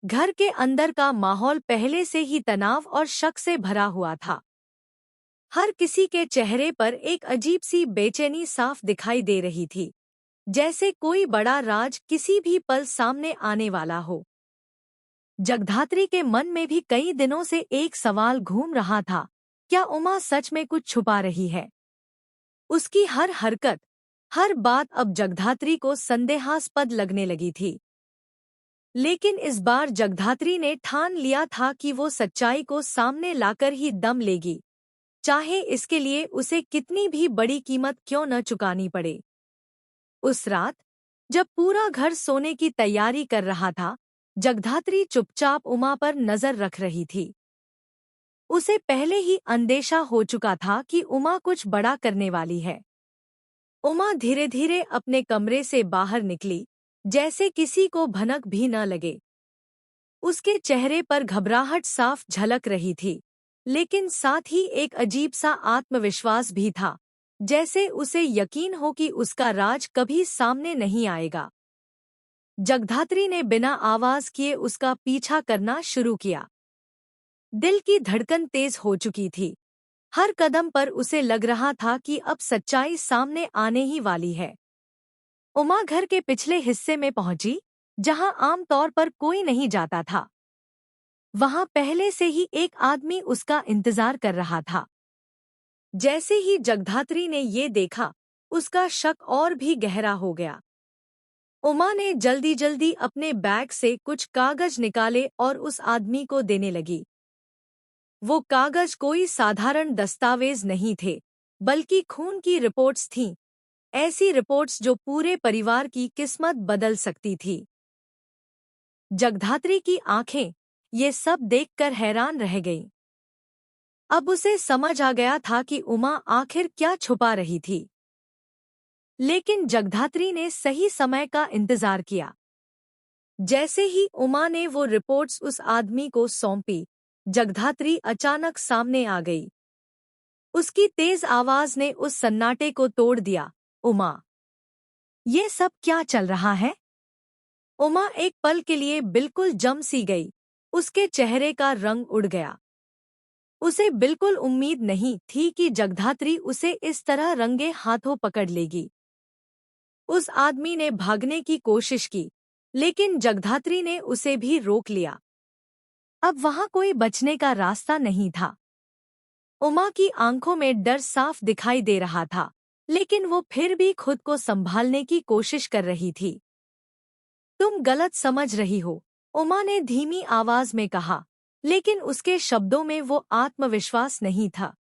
घर के अंदर का माहौल पहले से ही तनाव और शक से भरा हुआ था। हर किसी के चेहरे पर एक अजीब सी बेचैनी साफ दिखाई दे रही थी, जैसे कोई बड़ा राज किसी भी पल सामने आने वाला हो। जगधात्री के मन में भी कई दिनों से एक सवाल घूम रहा था, क्या उमा सच में कुछ छुपा रही है? उसकी हर हरकत, हर बात अब जगधात्री को संदेहास्पद लगने लगी थी। लेकिन इस बार जगधात्री ने ठान लिया था कि वो सच्चाई को सामने लाकर ही दम लेगी, चाहे इसके लिए उसे कितनी भी बड़ी कीमत क्यों न चुकानी पड़े। उस रात जब पूरा घर सोने की तैयारी कर रहा था, जगधात्री चुपचाप उमा पर नजर रख रही थी। उसे पहले ही अंदेशा हो चुका था कि उमा कुछ बड़ा करने वाली है। उमा धीरे धीरे अपने कमरे से बाहर निकली, जैसे किसी को भनक भी न लगे। उसके चेहरे पर घबराहट साफ झलक रही थी, लेकिन साथ ही एक अजीब सा आत्मविश्वास भी था, जैसे उसे यकीन हो कि उसका राज कभी सामने नहीं आएगा। जगधात्री ने बिना आवाज किए उसका पीछा करना शुरू किया। दिल की धड़कन तेज हो चुकी थी। हर कदम पर उसे लग रहा था कि अब सच्चाई सामने आने ही वाली है। उमा घर के पिछले हिस्से में पहुंची, जहां आमतौर पर कोई नहीं जाता था। वहां पहले से ही एक आदमी उसका इंतजार कर रहा था। जैसे ही जगधात्री ने ये देखा, उसका शक और भी गहरा हो गया। उमा ने जल्दी जल्दी अपने बैग से कुछ कागज निकाले और उस आदमी को देने लगी। वो कागज कोई साधारण दस्तावेज नहीं थे, बल्कि खून की रिपोर्ट्स थीं, ऐसी रिपोर्ट्स जो पूरे परिवार की किस्मत बदल सकती थी। जगधात्री की आंखें ये सब देखकर हैरान रह गईं। अब उसे समझ आ गया था कि उमा आखिर क्या छुपा रही थी। लेकिन जगधात्री ने सही समय का इंतजार किया। जैसे ही उमा ने वो रिपोर्ट्स उस आदमी को सौंपी, जगधात्री अचानक सामने आ गई। उसकी तेज आवाज ने उस सन्नाटे को तोड़ दिया। उमा, ये सब क्या चल रहा है? उमा एक पल के लिए बिल्कुल जम सी गई। उसके चेहरे का रंग उड़ गया। उसे बिल्कुल उम्मीद नहीं थी कि जगधात्री उसे इस तरह रंगे हाथों पकड़ लेगी। उस आदमी ने भागने की कोशिश की, लेकिन जगधात्री ने उसे भी रोक लिया। अब वहां कोई बचने का रास्ता नहीं था। उमा की आंखों में डर साफ दिखाई दे रहा था, लेकिन वो फिर भी खुद को संभालने की कोशिश कर रही थी। तुम गलत समझ रही हो, उमा ने धीमी आवाज में कहा, लेकिन उसके शब्दों में वो आत्मविश्वास नहीं था।